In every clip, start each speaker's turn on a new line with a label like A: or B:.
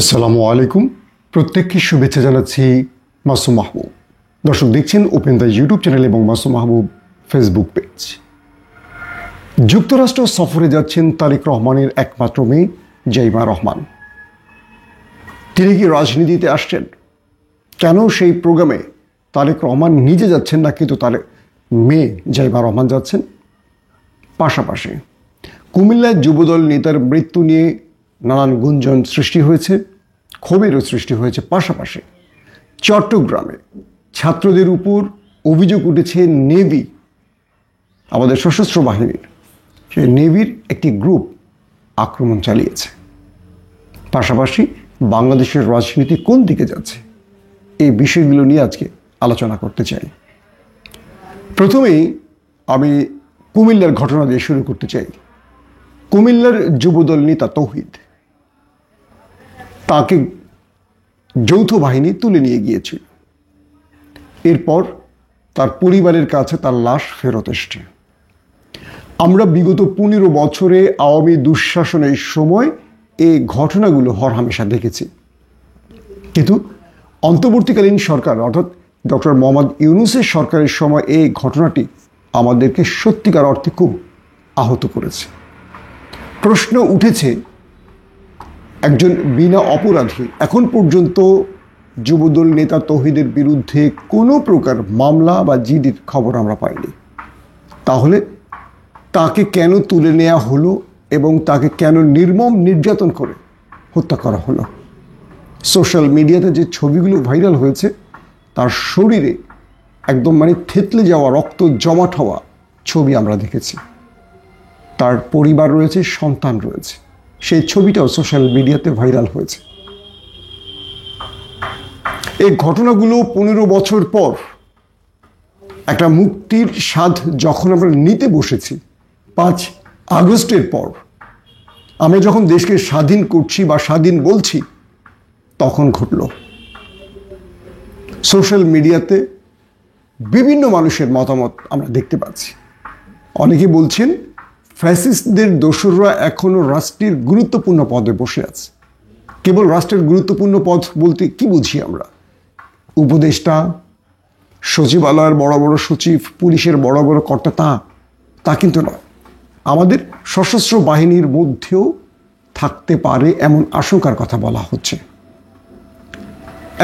A: আসসালামু আলাইকুম। প্রত্যেককে শুভেচ্ছা জানাচ্ছি মাসুম মাহবুব। দর্শক দেখছেন ওপেন দ্য ইউটিউব চ্যানেল এবং মাসুম মাহবুব ফেসবুক পেজ। যুক্তরাষ্ট্র সফরে যাচ্ছেন তারেক রহমানের একমাত্র মেয়ে জাইমা রহমান। তিনি কি রাজনীতিতে আসছেন? কেন সেই প্রোগ্রামে তারেক রহমান নিজে যাচ্ছেন না, কিন্তু তার মেয়ে জাইমা রহমান যাচ্ছেন? পাশাপাশি কুমিল্লায় যুবদল নেতার মৃত্যু নিয়ে নানান গুঞ্জন সৃষ্টি হয়েছে, ক্ষোভেরও সৃষ্টি হয়েছে। পাশাপাশি চট্টগ্রামে ছাত্রদের উপর অভিযোগ উঠেছে নেভি, আমাদের সশস্ত্র বাহিনীর সেই নেভির একটি গ্রুপ আক্রমণ চালিয়েছে। পাশাপাশি বাংলাদেশের রাজনীতি কোন দিকে যাচ্ছে, এই বিষয়গুলো নিয়ে আজকে আলোচনা করতে চাই। প্রথমেই আমি কুমিল্লার ঘটনা দিয়ে শুরু করতে চাই। কুমিল্লার যুবদল নেতা তৌহিদ, তাকে যৌথ বাহিনী তুলে নিয়ে গিয়েছিল। এরপর তার পরিবারের কাছে তার লাশ ফেরত এসছে। আমরা বিগত 15 বছরে আওয়ামী দুঃশাসনের সময় এই ঘটনাগুলো হরহামেশা দেখেছি, কিন্তু অন্তর্বর্তীকালীন সরকার অর্থাৎ ডক্টর মোহাম্মদ ইউনূসের সরকারের সময় এই ঘটনাটি আমাদেরকে সত্যিকার অর্থে খুব আহত করেছে। প্রশ্ন উঠেছে, একজন বিনা অপরাধী এখন পর্যন্ত যুবদল নেতা তৌহিদের বিরুদ্ধে কোনো প্রকার মামলা বা জিডির খবর আমরা পাইনি, তাহলে তাকে কেন তুলে নেওয়া হলো এবং তাকে কেন নির্মম নির্যাতন করে হত্যা করা হলো? সোশ্যাল মিডিয়াতে যে ছবিগুলো ভাইরাল হয়েছে, তার শরীরে একদম থেতলে যাওয়া, রক্ত জমাট হওয়া ছবি আমরা দেখেছি। তার পরিবার রয়েছে, সন্তান রয়েছে, সেই ছবিটাও সোশ্যাল মিডিয়াতে ভাইরাল হয়েছে। এই ঘটনাগুলো 15 বছর পর একটা মুক্তির স্বাদ যখন আমরা নিতে বসেছি, 5 আগস্টের পর আমরা যখন দেশকে স্বাধীন করছি বা স্বাধীন বলছি, তখন ঘটল। সোশ্যাল মিডিয়াতে বিভিন্ন মানুষের মতামত আমরা দেখতে পাচ্ছি। অনেকে বলছেন ফ্যাসিস্টদের দোসররা এখনো রাষ্ট্রের গুরুত্বপূর্ণ পদে বসে আছে। কেবল রাষ্ট্রের গুরুত্বপূর্ণ পদ বলতে কি বুঝি আমরা? উপদেষ্টা, সচিবালয়ের বড় বড় সচিব, পুলিশের বড় বড় কর্তা, তা কিন্তু নয়। আমাদের সশস্ত্র বাহিনীর মধ্যেও থাকতে পারে এমন আশঙ্কার কথা বলা হচ্ছে।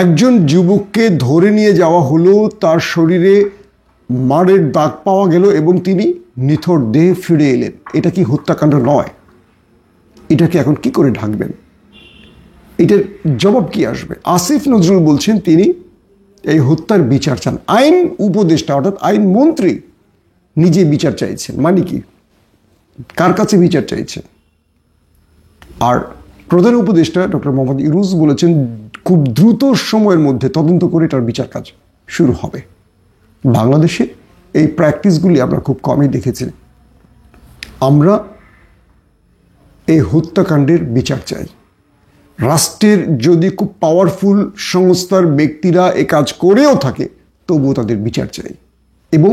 A: একজন যুবককে ধরে নিয়ে যাওয়া হলো, তার শরীরে মারের দাগ পাওয়া গেল এবং তিনি নিথর দেহে ফিরে এলেন। এটা কি হত্যাকাণ্ড নয়? এটাকে এখন কি করে ঢাকবেন? এটার জবাব কি আসবে? আসিফ নজরুল বলছেন তিনি এই হত্যার বিচার চান। আইন উপদেষ্টা অর্থাৎ আইন মন্ত্রী নিজে বিচার চাইছেন। মানে কি? কার কাছে বিচার চাইছেন? আর প্রধান উপদেষ্টা ডক্টর মোহাম্মদ ইউনূস বলেছেন খুব দ্রুত সময়ের মধ্যে তদন্ত করে এটার বিচার কাজ শুরু হবে। বাংলাদেশে এই প্র্যাকটিসগুলি আমরা খুব কমই দেখেছি। আমরা এই হত্যাকাণ্ডের বিচার চাই। রাষ্ট্রের যদি খুব পাওয়ারফুল সংস্থার ব্যক্তিরা এ কাজ করেও থাকে, তবুও তাদের বিচার চাই এবং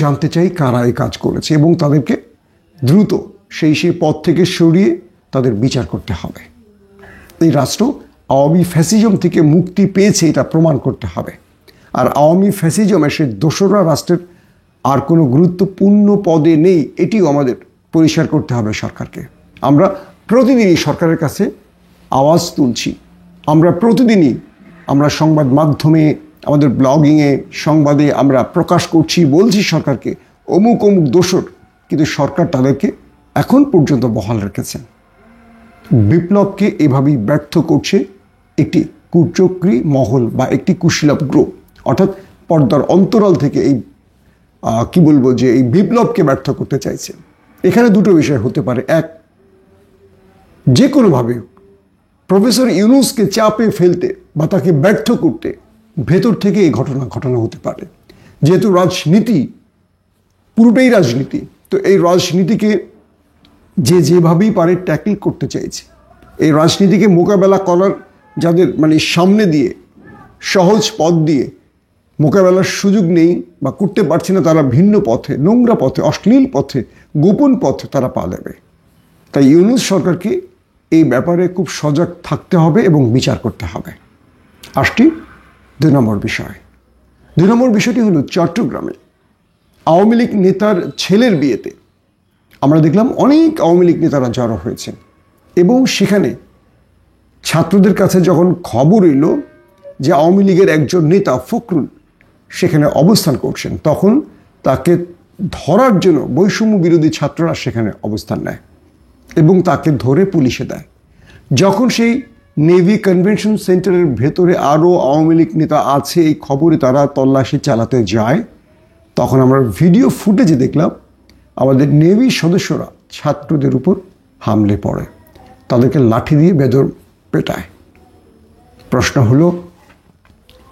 A: জানতে চাই কারা এই কাজ করেছে এবং তাদেরকে দ্রুত সেই পদ থেকে সরিয়ে তাদের বিচার করতে হবে। এই রাষ্ট্র আওয়ামী ফ্যাসিজম থেকে মুক্তি পেয়েছে, এটা প্রমাণ করতে হবে। আর আওয়ামী ফ্যাসিজমের সে দোসররা রাষ্ট্রের আর কোনো গুরুত্বপূর্ণ পদে নেই, এটিও আমাদের পরিষ্কার করতে হবে সরকারকে। আমরা প্রতিদিনই সরকারের কাছে আওয়াজ তুলছি। আমরা প্রতিদিনই আমরা সংবাদ মাধ্যমে, আমাদের ব্লগিংয়ে, সংবাদে আমরা প্রকাশ করছি, বলছি সরকারকে অমুক অমুক দোসর, কিন্তু সরকার তাদেরকে এখন পর্যন্ত বহাল রেখেছেন। বিপ্লবকে এভাবেই ব্যর্থ করছে একটি কুচক্রী মহল বা একটি কুশীলব গ্রুপ, অর্থাৎ পর্দার অন্তরাল থেকে এই এই বিপ্লবকে ব্যর্থ করতে চাইছে। এখানে দুটো বিষয় হতে পারে। এক, যে কোনোভাবে প্রফেসর ইউনূসকে চাপে ফেলতে বা তাকে ব্যর্থ করতে ভেতর থেকে এই ঘটনা হতে পারে। যেহেতু রাজনীতি পুরোটাই রাজনীতি, তো এই রাজনীতিকে যেভাবেই পারে ট্যাকল করতে চাইছে। এই রাজনীতিকে মোকাবেলা করার যাদের সামনে দিয়ে সহজ পথ দিয়ে মোকাবেলার সুযোগ নেই বা করতে পারছে না, তারা ভিন্ন পথে, নোংরা পথে, অশ্লীল পথে, গোপন পথে তারা পা দেবে। তাই ইউনূস সরকারকে এই ব্যাপারে খুব সজাগ থাকতে হবে এবং বিচার করতে হবে। আসছি 2 নম্বর বিষয়। 2 নম্বর বিষয়টি হলো চট্টগ্রামে আওয়ামী লীগ নেতার ছেলের বিয়েতে আমরা দেখলাম অনেক আওয়ামী লীগ নেতারা জড়ো হয়েছেন এবং সেখানে ছাত্রদের কাছে যখন খবর এলো যে আওয়ামী লীগের একজন নেতা ফখরুল সেখানে অবস্থান করছেন, তখন তাকে ধরার জন্য বৈষম্য বিরোধী ছাত্ররা সেখানে অবস্থান নেয় এবং তাকে ধরে পুলিশে দেয়। যখন সেই নেভি কনভেনশন সেন্টারের ভেতরে আরও আওয়ামী লীগ নেতা আছে এই খবরে তারা তল্লাশি চালাতে যায়, তখন আমরা ভিডিও ফুটেজে দেখলাম আমাদের নেভি সদস্যরা ছাত্রদের উপর হামলে পড়ে, তাদেরকে লাঠি দিয়ে বেদর পেটায়। প্রশ্ন হলো,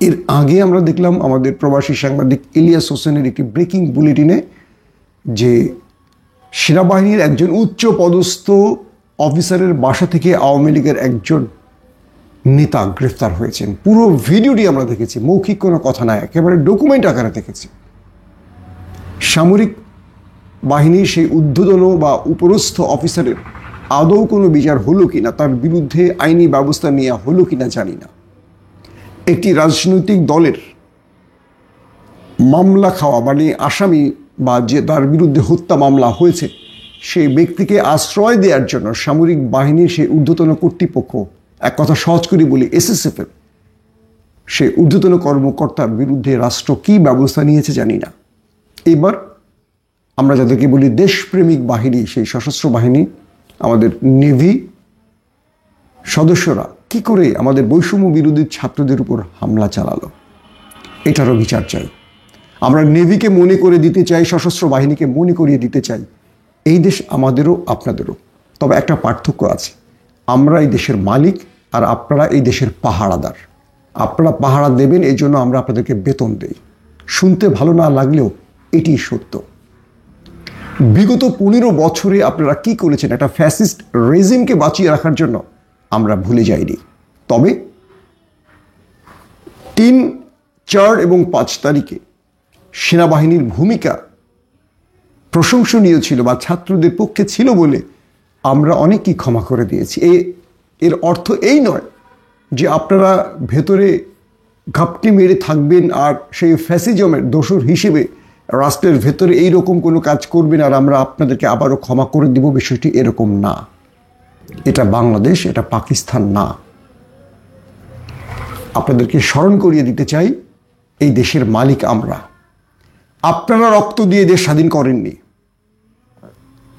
A: এর আগে আমরা দেখলাম আমাদের প্রবাসী সাংবাদিক ইলিয়াস হোসেনের একটি ব্রেকিং বুলেটিনে যে সেনাবাহিনীর একজন উচ্চ পদস্থ অফিসারের বাসা থেকে আওয়ামী লীগের একজন নেতা গ্রেফতার হয়েছেন। পুরো ভিডিওটি আমরা দেখেছি, মৌখিক কোনো কথা নয়, একেবারে ডকুমেন্ট আকারে দেখেছি। সামরিক বাহিনীর সেই ঊর্ধ্বতন বা উপরস্থ অফিসারের আদৌ কোনো বিচার হলো কিনা, তার বিরুদ্ধে আইনি ব্যবস্থা নেওয়া হলো কিনা জানি না। একটি রাজনৈতিক দলের মামলা খাওয়া মানে আসামি বা যে তার বিরুদ্ধে হত্যা মামলা হয়েছে সেই ব্যক্তিকে আশ্রয় দেওয়ার জন্য সামরিক বাহিনীর সেই ঊর্ধ্বতন কর্তৃপক্ষ, এক কথা সহজ করে বলি এসএসএফের সেই ঊর্ধ্বতন কর্মকর্তার বিরুদ্ধে রাষ্ট্র কী ব্যবস্থা নিয়েছে জানি না। এবার আমরা যাদেরকে বলি দেশপ্রেমিক বাহিনী, সেই সশস্ত্র বাহিনী, আমাদের নেভি সদস্যরা কি করে আমাদের বৈষম্য বিরোধী ছাত্রদের উপর হামলা চালালো, এটারও বিচার চাই। আমরা নেভিকে মনে করে দিতে চাই, সশস্ত্র বাহিনীকে মনে করিয়ে দিতে চাই এই দেশ আমাদেরও আপনাদেরও। তবে একটা পার্থক্য আছে, আমরা এই দেশের মালিক আর আপনারা এই দেশের পাহারাদার। আপনারা পাহারা দেবেন, এই জন্য আমরা আপনাদেরকে বেতন দেই। শুনতে ভালো না লাগলেও এটি সত্য। বিগত 15 বছরে আপনারা কি করেছেন একটা ফ্যাসিস্ট রেজিমকে বাঁচিয়ে রাখার জন্য আমরা ভুলে যাইনি। তবে 3, 4 এবং 5 তারিখে সেনাবাহিনীর ভূমিকা প্রশংসনীয় ছিল বা ছাত্রদের পক্ষে ছিল বলে আমরা অনেকই ক্ষমা করে দিয়েছি। এর অর্থ এই নয় যে আপনারা ভেতরে ঘাপটি মেরে থাকবেন আর সেই ফ্যাসিজমের দোসর হিসেবে রাষ্ট্রের ভেতরে এইরকম কোনো কাজ করবেন আর আমরা আপনাদেরকে আবারও ক্ষমা করে দিব। বিষয়টি এরকম না। এটা বাংলাদেশ, এটা পাকিস্তান না। আপনাদেরকে স্মরণ করিয়ে দিতে চাই, এই দেশের মালিক আমরা। আপনারা রক্ত দিয়ে দেশ স্বাধীন করেননি।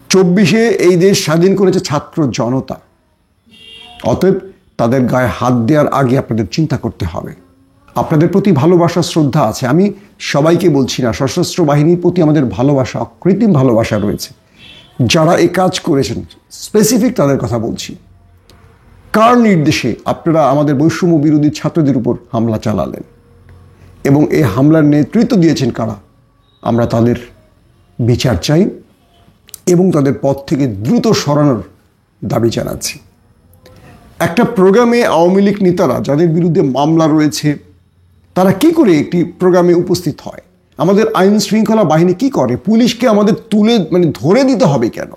A: 24-এ এই দেশ স্বাধীন করেছে ছাত্র জনতা। অতএব তাদের গায়ে হাত দেওয়ার আগে আপনাদের চিন্তা করতে হবে। আপনাদের প্রতি ভালোবাসা, শ্রদ্ধা আছে। আমি সবাইকে বলছি না, সশস্ত্র বাহিনীর প্রতি আমাদের ভালোবাসা, অকৃত্রিম ভালোবাসা রয়েছে। যারা এই কাজ করেছেন স্পেসিফিক তাদের কথা বলছি। কার নির্দেশে আপনারা আমাদের বৈষম্য বিরোধী ছাত্রদের উপর হামলা চালালেন এবং এই হামলার নেতৃত্ব দিয়েছেন কারা? আমরা তাদের বিচার চাই এবং তাদের পদ থেকে দ্রুত সরানোর দাবি জানাচ্ছি। একটা প্রোগ্রামে আওয়ামী লীগ নেতারা যাদের বিরুদ্ধে মামলা রয়েছে তারা কি করে একটি প্রোগ্রামে উপস্থিত হয়? আমাদের আইন শৃঙ্খলা বাহিনী কি করে? পুলিশকে আমাদের ধরে দিতে হবে কেন?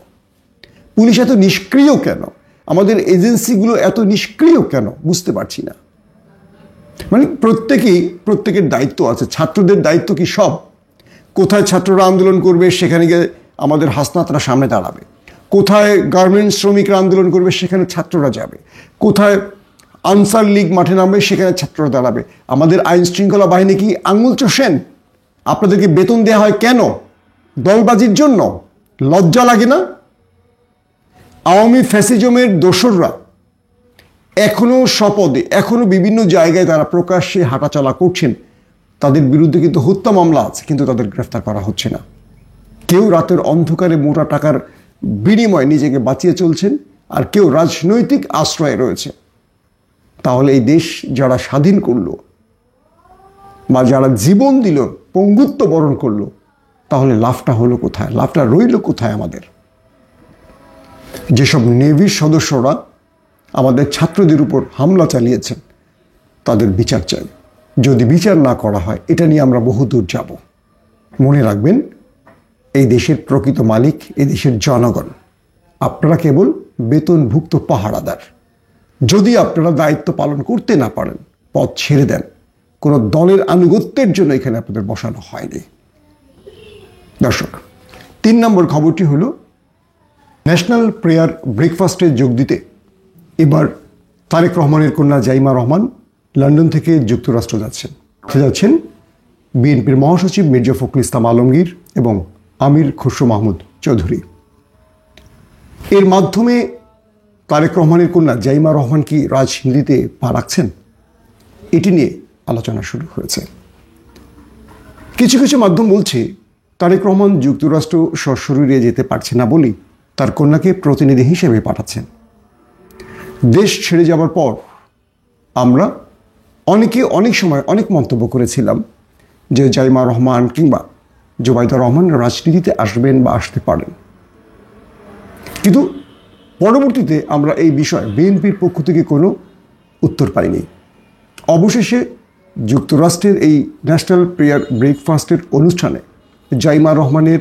A: পুলিশ এত নিষ্ক্রিয় কেন? আমাদের এজেন্সিগুলো এত নিষ্ক্রিয় কেন? বুঝতে পারছি না। প্রত্যেকের দায়িত্ব আছে। ছাত্রদের দায়িত্ব কি সব? কোথায় ছাত্ররা আন্দোলন করবে সেখানে গিয়ে আমাদের হাসনাতরা সামনে দাঁড়াবে। কোথায় গার্মেন্টস শ্রমিকরা আন্দোলন করবে সেখানে ছাত্ররা যাবে। কোথায় আনসার লীগ মাঠে নামবে সেখানে ছাত্ররা দাঁড়াবে। আমাদের আইন শৃঙ্খলা বাহিনী কি আঙুল চষেন? আপনাদেরকে বেতন দেওয়া হয় কেন? দলবাজির জন্য? লজ্জা লাগে না? আওয়ামী ফ্যাসিজমের দোসররা এখনো স্বপদে, এখনো বিভিন্ন জায়গায় তারা প্রকাশ্যে হাঁটাচলা করছেন। তাদের বিরুদ্ধে কিন্তু হত্যা মামলা আছে, কিন্তু তাদের গ্রেফতার করা হচ্ছে না। কেউ রাতের অন্ধকারে মোটা টাকার বিনিময়ে নিজেকে বাঁচিয়ে চলছেন, আর কেউ রাজনৈতিক আশ্রয়ে রয়েছে। তাহলে এই দেশ যারা স্বাধীন করলো বা যারা জীবন দিল, পঙ্গুত্ব বরণ করলো, তাহলে লাভটা হলো কোথায়? লাভটা রইল কোথায় আমাদের? যেসব নেভির সদস্যরা আমাদের ছাত্রদের উপর হামলা চালিয়েছেন তাদের বিচার চাই। যদি বিচার না করা হয় এটা নিয়ে আমরা বহুদূর যাব। মনে রাখবেন, এই দেশের প্রকৃত মালিক এই দেশের জনগণ। আপনারা কেবল বেতনভুক্ত পাহারাদার। যদি আপনারা দায়িত্ব পালন করতে না পারেন, পদ ছেড়ে দেন। কোনো দলের আনুগত্যের জন্য এখানে আপনাদের বসানো হয়নি। দর্শক, 3 নম্বর খবরটি হলো ন্যাশনাল প্রেয়ার ব্রেকফাস্টে যোগ দিতে এবার তারেক রহমানের কন্যা জাইমা রহমান লন্ডন থেকে যুক্তরাষ্ট্র যাচ্ছেন বিএনপির মহাসচিব মির্জা ফখরুল ইসলাম আলমগীর এবং আমির খসরু মাহমুদ চৌধুরী। এর মাধ্যমে তারেক রহমানের কন্যা জাইমা রহমান কি রাজনীতিতে পা রাখছেন? এটি নিয়ে আলোচনা শুরু হয়েছে। কিছু কিছু মাধ্যম বলছে তারেক রহমান যুক্তরাষ্ট্র সশরীরে যেতে পারছে না বলেই তার কন্যাকে প্রতিনিধি হিসেবে পাঠাচ্ছেন। দেশ ছেড়ে যাবার পর আমরা অনেকে অনেক সময় অনেক মন্তব্য করেছিলাম যে জাইমা রহমান কিংবা জুবাইদা রহমান রাজনীতিতে আসবেন বা আসতে পারেন, কিন্তু পরবর্তীতে আমরা এই বিষয়ে বিএনপির পক্ষ থেকে কোনো উত্তর পাইনি। অবশেষে যুক্তরাষ্ট্রের এই ন্যাশনাল প্রেয়ার ব্রেকফাস্টের অনুষ্ঠানে জাইমা রহমানের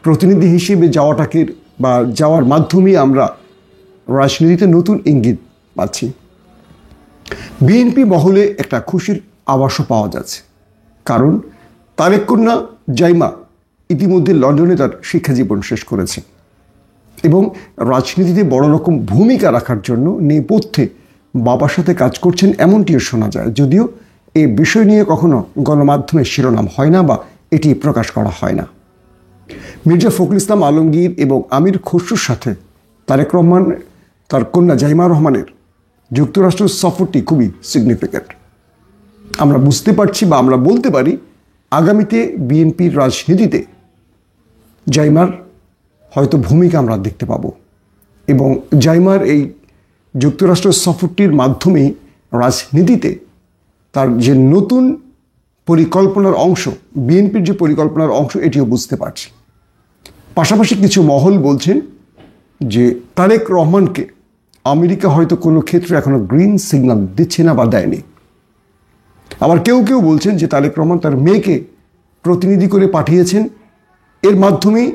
A: প্রতিনিধি হিসেবে যাওয়ার মাধ্যমে আমরা রাজনীতিতে নতুন ইঙ্গিত পাচ্ছি। বিএনপি মহলে একটা খুশির আভাসও পাওয়া যাচ্ছে, কারণ তারেক কন্যা জাইমা ইতিমধ্যে লন্ডনে তার শিক্ষাজীবন শেষ করেছে এবং রাজনীতিতে বড় রকম ভূমিকা রাখার জন্য নেপথ্যে বাবার সাথে কাজ করছেন এমনটিও শোনা যায়। যদিও এই বিষয় নিয়ে কখনো গণমাধ্যমে শিরোনাম হয় না বা এটি প্রকাশ করা হয় না। মির্জা ফখরুল ইসলাম আলমগীর এবং আমির খসরুর সাথে তারেক রহমান তার কন্যা জাইমা রহমানের যুক্তরাষ্ট্র সফরটি খুবই সিগনিফিক্যান্ট। আমরা বুঝতে পারছি বা আমরা বলতে পারি আগামীতে বিএনপির রাজনীতিতে জাইমার হয়তো ভূমিকা আমরা দেখতে পাব এবং জাইমার এই যুক্তরাষ্ট্র সফরটির মাধ্যমেই রাজনীতিতে তার যে নতুন পরিকল্পনার অংশ, বিএনপির যে পরিকল্পনার অংশ, এটিও বুঝতে পারছি। পাশাপাশি কিছু মহল বলছেন যে তারেক রহমানকে আমেরিকা হয়তো কোনো ক্ষেত্রে এখনো গ্রিন সিগন্যাল দিচ্ছে না বা দেয়নি। আবার কেউ কেউ বলছেন যে তারেক রহমান তার মেয়েকে প্রতিনিধি করে পাঠিয়েছেন, এর মাধ্যমেই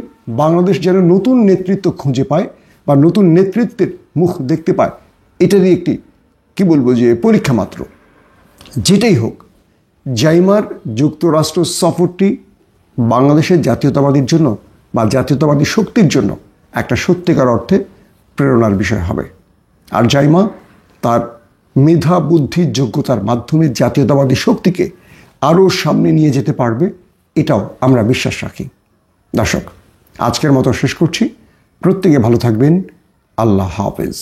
A: বাংলাদেশ যেন নতুন নেতৃত্ব খুঁজে পায় বা নতুন নেতৃত্বের মুখ দেখতে পায়। এটারই একটি পরীক্ষা মাত্র। যেটাই হোক, জাইমার যুক্তরাষ্ট্র সফরটি বাংলাদেশের জাতীয়তাবাদীর জন্য বা জাতীয়তাবাদী শক্তির জন্য একটা সত্যিকার অর্থে প্রেরণার বিষয় হবে। আর জাইমা তার মেধা, বুদ্ধি, যোগ্যতার মাধ্যমে জাতীয়তাবাদী শক্তিকে আরও সামনে নিয়ে যেতে পারবে, এটাও আমরা বিশ্বাস রাখি। দর্শক, আজকের মতো শেষ করছি। প্রত্যেকে ভালো থাকবেন। আল্লাহ হাফেজ।